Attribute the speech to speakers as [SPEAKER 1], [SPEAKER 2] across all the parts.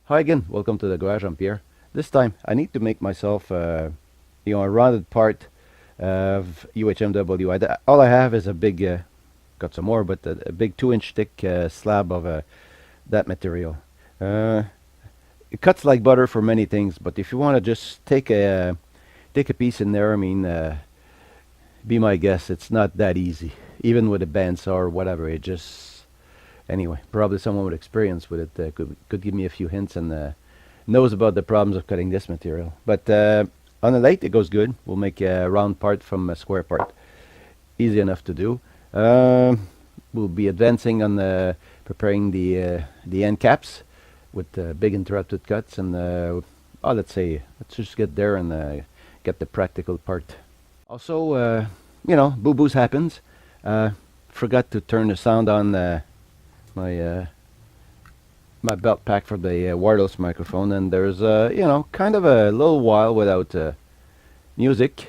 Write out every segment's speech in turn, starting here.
[SPEAKER 1] Hi again, welcome to the garage. I'm Pierre. This time I need to make myself a rounded part of UHMW. All I have is a big, got some more, but a big 2-inch thick slab of that material. It cuts like butter for many things, but if you want to just take a piece in there, be my guest, it's not that easy. Even with a bandsaw or whatever, it just anyway, probably someone with experience with it could give me a few hints and knows about the problems of cutting this material. But on a lathe, it goes good. We'll make a round part from a square part. Easy enough to do. We'll be advancing on preparing the end caps with big interrupted cuts, and let's just get there and get the practical part. Also, boo-boos happens. Forgot to turn the sound on my my belt pack for the wireless microphone, and there's kind of a little while without music,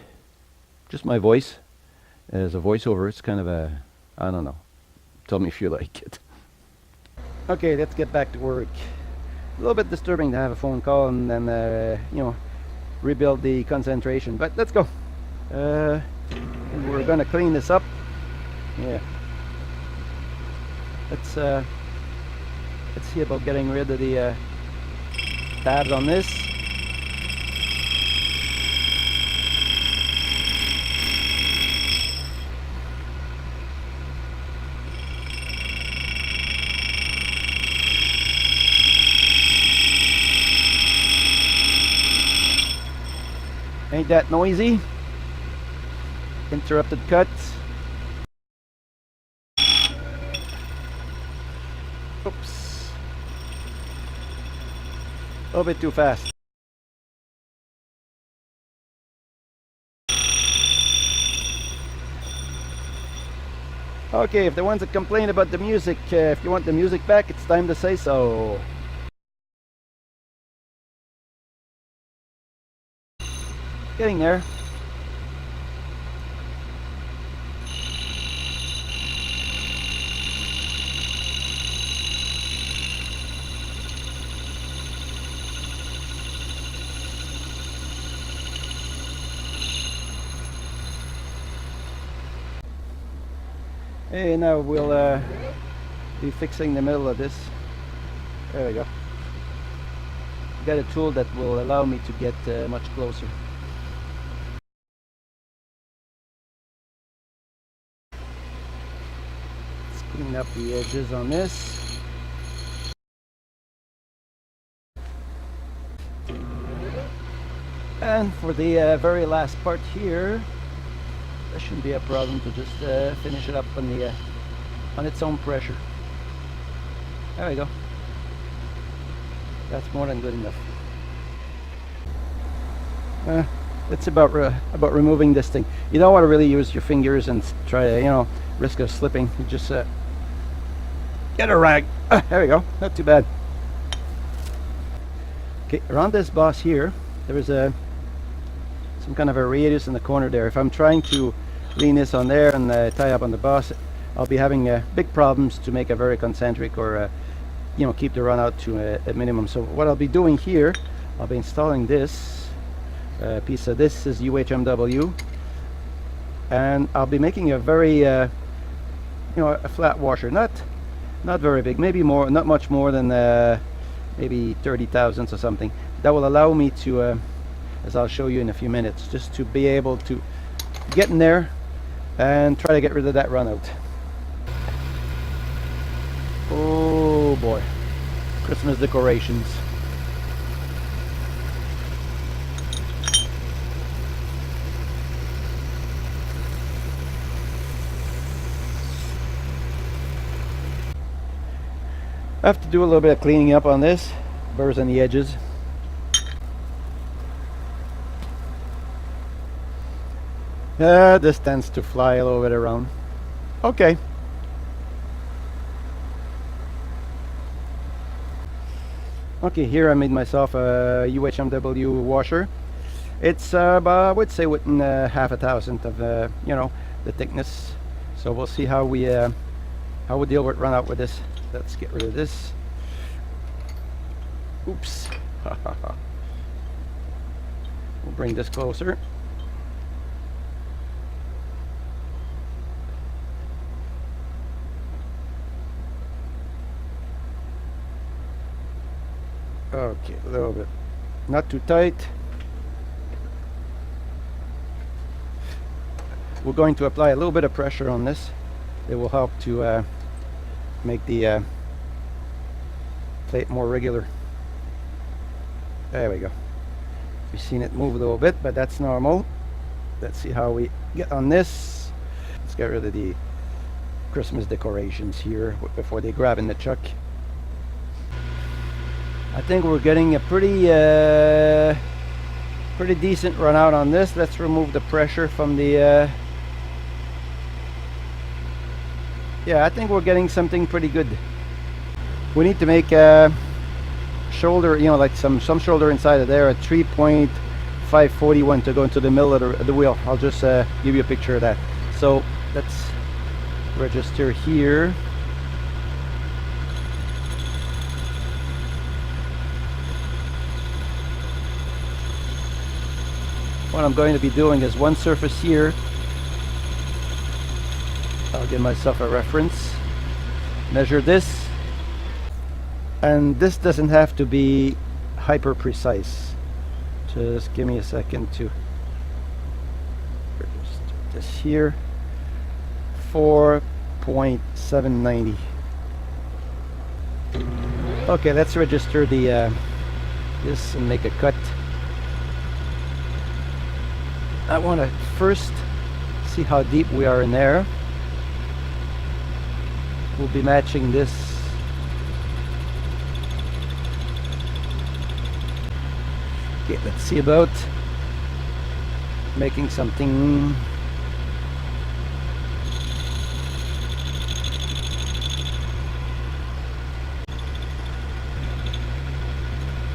[SPEAKER 1] just my voice as a voiceover. It's kind of I don't know, tell me if you like it. Okay, let's get back to work. A little bit disturbing to have a phone call and then rebuild the concentration, but let's go. We're gonna clean this up. Yeah, let's see about getting rid of the tabs on this. Ain't that noisy? Interrupted cuts. Oops. A little bit too fast. Okay, if the ones that complain about the music, if you want the music back, it's time to say so. Getting there. Hey, now we'll be fixing the middle of this. There we go. Got a tool that will allow me to get much closer. Let's clean up the edges on this. And for the very last part here, there shouldn't be a problem to just finish it up on its own pressure. There we go. That's more than good enough. It's about removing this thing. You don't want to really use your fingers and try to risk of slipping. You just get a rag. There we go. Not too bad. Okay, around this boss here, there is some kind of a radius in the corner there. If I'm trying to lean this on there and tie up on the boss, I'll be having big problems to make a very concentric or keep the run out to a minimum. So what I'll be doing here, I'll be installing this piece of this is UHMW, and I'll be making a very a flat washer, not very big, maybe more, not much more than maybe 30 thousandths or something. That will allow me to as I'll show you in a few minutes, just to be able to get in there and try to get rid of that run out. Oh boy, Christmas decorations. I have to do a little bit of cleaning up on this, burrs on the edges. This tends to fly a little bit around. Okay. Okay, here I made myself a UHMW washer. It's I would say within half a thousandth of the thickness. So we'll see how we deal with run out with this. Let's get rid of this. Oops. We'll bring this closer. Okay, a little bit. Not too tight. We're going to apply a little bit of pressure on this. It will help to make the plate more regular. There we go. We've seen it move a little bit, but that's normal. Let's see how we get on this. Let's get rid of the Christmas decorations here before they grab in the chuck. I think we're getting a pretty decent run out on this. Let's remove the pressure from the yeah, I think we're getting something pretty good. We need to make a shoulder, you know, like some shoulder inside of there, a 3.541 to go into the middle of the wheel. I'll just give you a picture of that. So let's register here. What I'm going to be doing is one surface here. I'll give myself a reference. Measure this. And this doesn't have to be hyper precise. Just give me a second to register this here. 4.790. Okay, let's register the this and make a cut. I want to first see how deep we are in there. We'll be matching this. Okay, let's see about making something.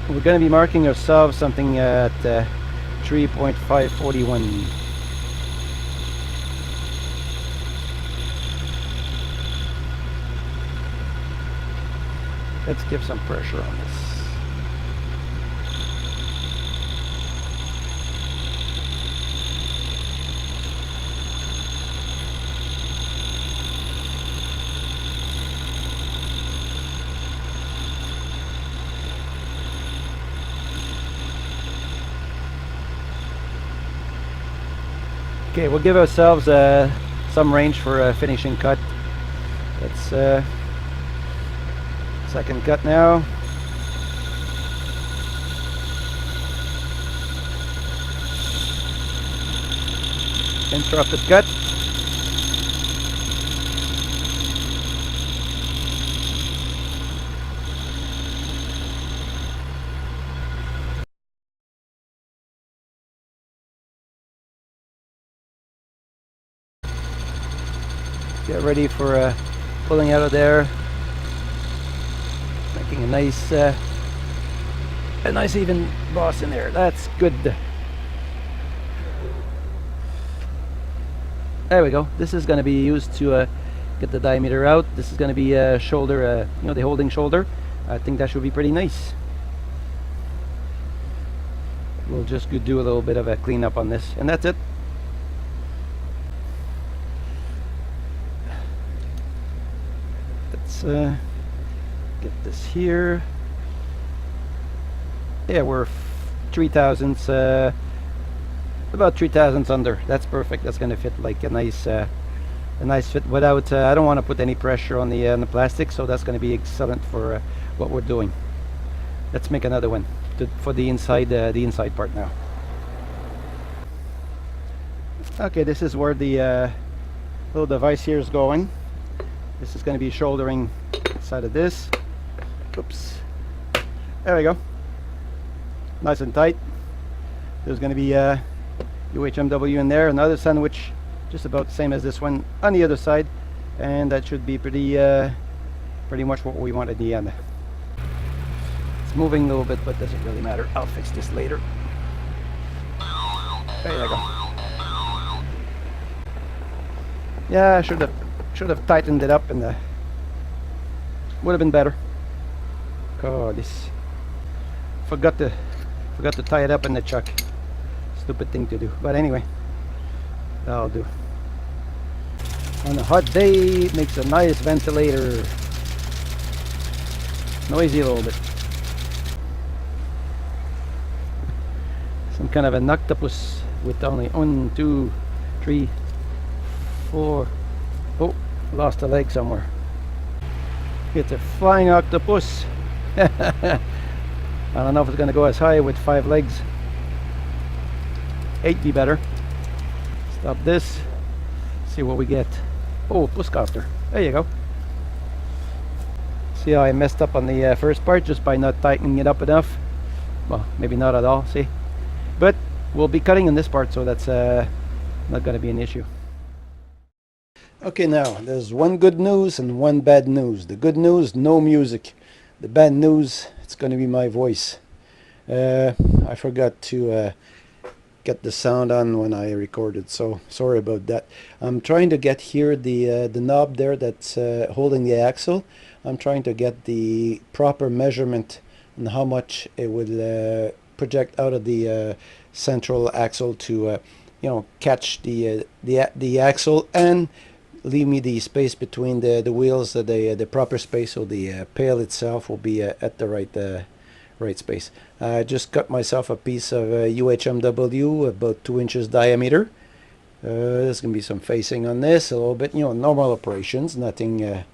[SPEAKER 1] We're going to be marking ourselves something at 3.541. Let's give some pressure on this. Okay, we'll give ourselves some range for a finishing cut. Let's second cut now. Interrupted cut. Get ready for pulling out of there. Making a nice even boss in there. That's good. There we go. This is going to be used to get the diameter out. This is going to be a shoulder, you know, the holding shoulder. I think that should be pretty nice. We'll just do a little bit of a cleanup on this, and that's it. Let's get this here. Yeah, we're 3/1000, about 3/1000 under. That's perfect. That's gonna fit like a nice fit without. I don't want to put any pressure on the plastic, so that's gonna be excellent for what we're doing. Let's make another one for the inside part now. Okay, this is where the little device here is going. This is going to be shouldering inside of this. Oops. There we go. Nice and tight. There's going to be UHMW in there. Another sandwich, just about the same as this one on the other side, and that should be pretty much what we want at the end. It's moving a little bit, but doesn't really matter. I'll fix this later. There you go. Yeah, I should have tightened it up, and would have been better. Oh, this. forgot to tie it up in the chuck. Stupid thing to do, but anyway, that'll do. On a hot day, it makes a nice ventilator. Noisy a little bit. Some kind of an octopus with only 1, 2, 3, 4. Oh, lost a leg somewhere. It's a flying octopus. I don't know if it's going to go as high with 5 legs. 8 be better. Stop this. See what we get. Oh, puscopter. There you go. See how I messed up on the first part just by not tightening it up enough? Well, maybe not at all, see? But we'll be cutting in this part, so that's not going to be an issue. Okay, now, there's one good news and one bad news. The good news, no music. The bad news, it's going to be my voice. I forgot to get the sound on when I recorded, so sorry about that. I'm trying to get here the knob there that's holding the axle. I'm trying to get the proper measurement on how much it would project out of the central axle to you know, catch the axle and leave me the space between the wheels, the proper space, so the pail itself will be at the right space. I just cut myself a piece of UHMW about 2 inches diameter. There's gonna be some facing on this a little bit, you know, normal operations, nothing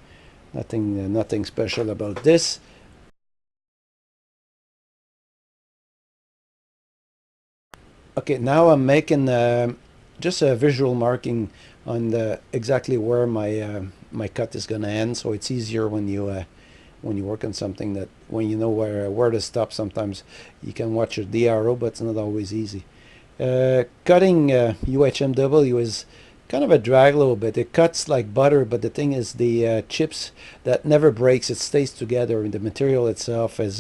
[SPEAKER 1] special about this. Okay, now I'm making just a visual marking on exactly where my cut is gonna end, so it's easier when you work on something that when you know where to stop. Sometimes you can watch your DRO, but it's not always easy. Cutting UHMW is kind of a drag a little bit. It cuts like butter, but the thing is the chips, that never breaks, it stays together, and the material itself is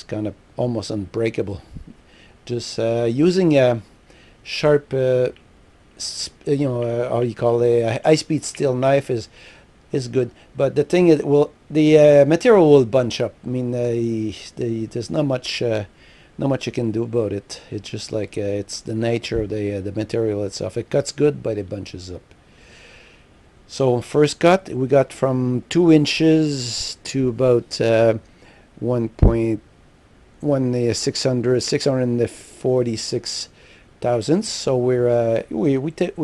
[SPEAKER 1] kind of almost unbreakable. Just using a sharp you know, how you call a high-speed steel knife is good, but the thing is, the material will bunch up. I mean, there's not much you can do about it. It's just like it's the nature of the material itself. It cuts good, but it bunches up. So first cut, we got from 2 inches to about 646 thousandths. So we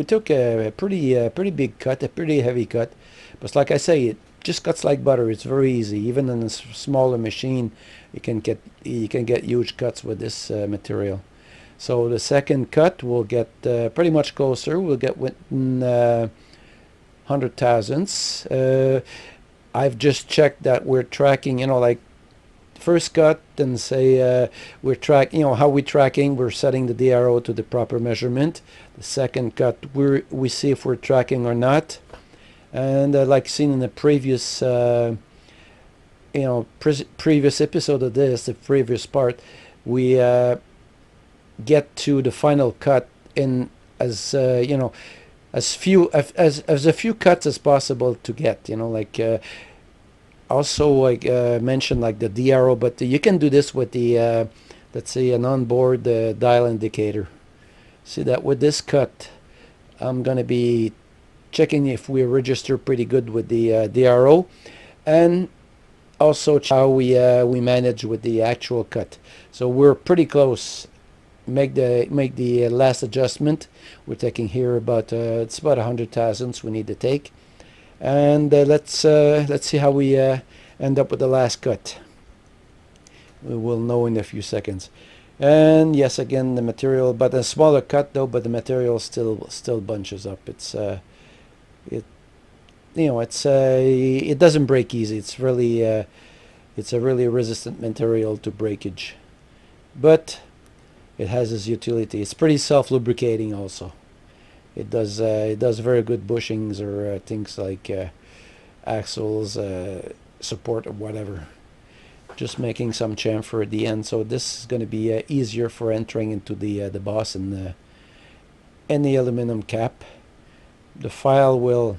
[SPEAKER 1] took a pretty big cut, a pretty heavy cut. But like I say, it just cuts like butter. It's very easy. Even in a smaller machine, you can get huge cuts with this material. So the second cut will get pretty much closer. We'll get within 100 thousandths. I've just checked that we're tracking, you know, like first cut and say we're tracking, you know, how we're tracking. We're setting the DRO to the proper measurement. The second cut, we see if we're tracking or not. And like seen in the previous, you know, previous episode of this, the previous part, we get to the final cut in as you know, as a few cuts as possible to get. You know, like also like mentioned like the DRO, but you can do this with the let's say an onboard dial indicator. See that with this cut, I'm gonna be checking if we register pretty good with the DRO, and also how we manage with the actual cut. So we're pretty close. Make the last adjustment. We're taking here about it's about 100 thousandths we need to take, and let's see how we end up with the last cut. We will know in a few seconds. And yes, again the material, but a smaller cut though, but the material still bunches up. It's it, you know, it's it doesn't break easy. It's really it's a really resistant material to breakage, but it has its utility. It's pretty self-lubricating also. It does very good bushings or things like axles, support or whatever. Just making some chamfer at the end, so this is going to be easier for entering into the boss and the aluminum cap. The file will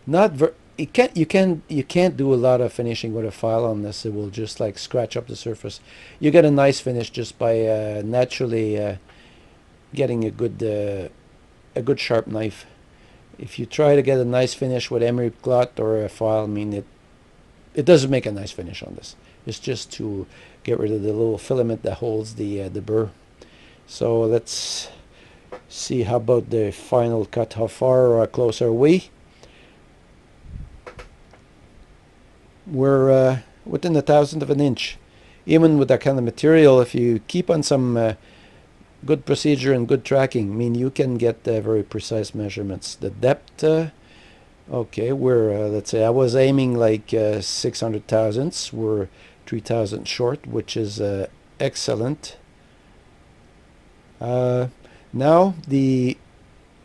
[SPEAKER 1] not
[SPEAKER 2] you can't do a lot of finishing with a file on this. It will just like scratch up the surface. You get a nice finish just by naturally getting a good sharp knife. If you try to get a nice finish with emery cloth or a file, I mean it doesn't make a nice finish on this. It's just to get rid of the little filament that holds the burr. So let's see how about the final cut. How far close are we? We're within a thousandth of an inch. Even with that kind of material, if you keep on some good procedure and good tracking, I mean, you can get very precise measurements. The depth, okay, we're, let's say I was aiming like 600 thousandths. We're 3,000 short, which is excellent. Now the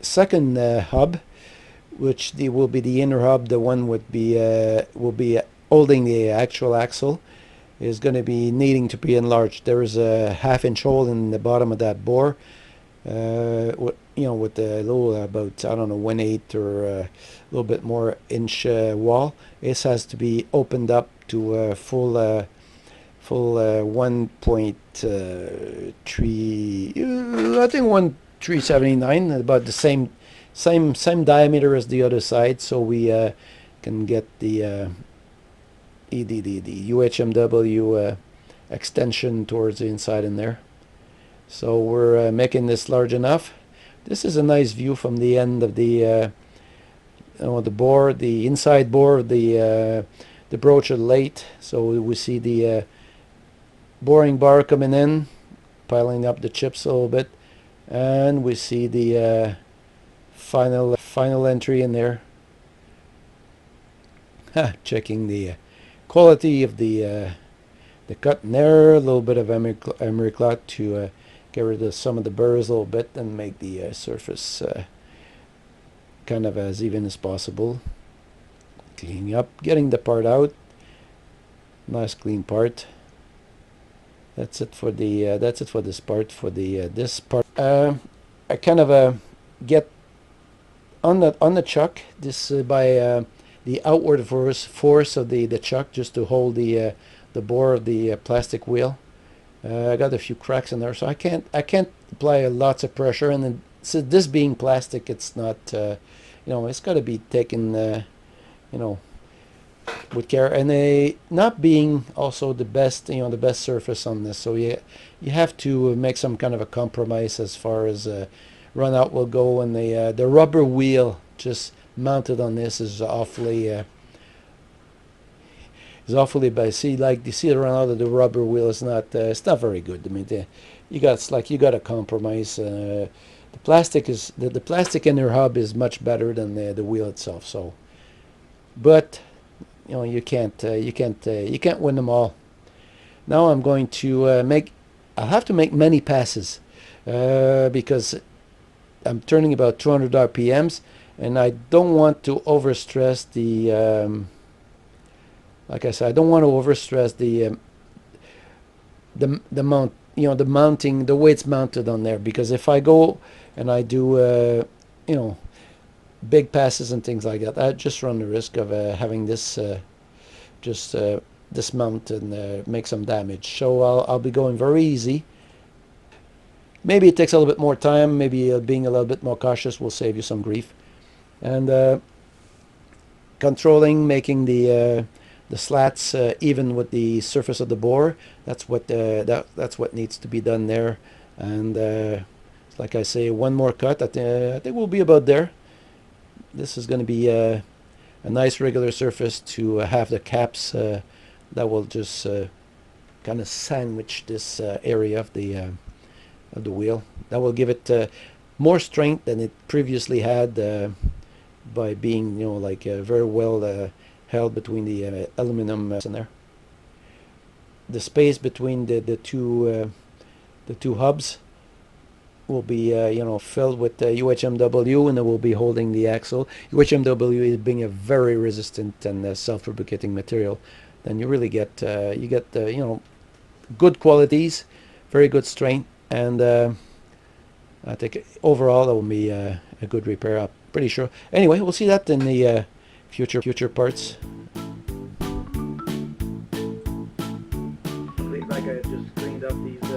[SPEAKER 2] second hub, which will be the inner hub, the one will be holding the actual axle, is going to be needing to be enlarged. There is a half-inch hole in the bottom of that bore, with the little about, I don't know, 1/8 or a little bit more inch wall. This has to be opened up to a full 1.3, I think 1.379, about the same diameter as the other side, so we can get the UHMW extension towards the inside in there. So we're making this large enough. This is a nice view from the end of the bore, the inside bore, the broach of the lathe. So we see the boring bar coming in, piling up the chips a little bit, and we see the final entry in there. Checking the quality of the cut in there. A little bit of emery cloth to get rid of some of the burrs a little bit and make the surface kind of as even as possible. Cleaning up, getting the part out. Nice clean part. That's it for this part. For this part, I kind of get on the chuck this by the outward force of the chuck, just to hold the bore of the plastic wheel. I got a few cracks in there, so I can't apply lots of pressure. And then, so this being plastic, it's not it's got to be taken with care, and not being also the best surface on this. So you have to make some kind of a compromise as far as run out will go, and the rubber wheel just mounted on this is awfully bad. See, like you see the run out of the rubber wheel is not it's not very good. I mean, you got to compromise. The plastic inner hub is much better than the wheel itself. So, but you can't win them all. Now I'm going to I'll have to make many passes because I'm turning about 200 RPMs, and I don't want to overstress the like I said, I don't want to overstress the mount, the mounting, the way it's mounted on there, because if I go and I do big passes and things like that, I just run the risk of having this dismount and make some damage. So I'll be going very easy. Maybe it takes a little bit more time. Maybe being a little bit more cautious will save you some grief. And controlling, making the slats even with the surface of the bore. That's what needs to be done there. And like I say, one more cut. I think we'll be about there. This is going to be a nice regular surface to have the caps that will just kind of sandwich this area of the wheel. That will give it more strength than it previously had by being very well held between the aluminum in there. The space between the two hubs will be filled with UHMW, and it will be holding the axle. UHMW is being a very resistant and self-lubricating material. Then you really get good qualities, very good strength, and I think overall that will be a good repair. I'm pretty sure. Anyway, we'll see that in the future parts.
[SPEAKER 1] Seems like I just cleaned up these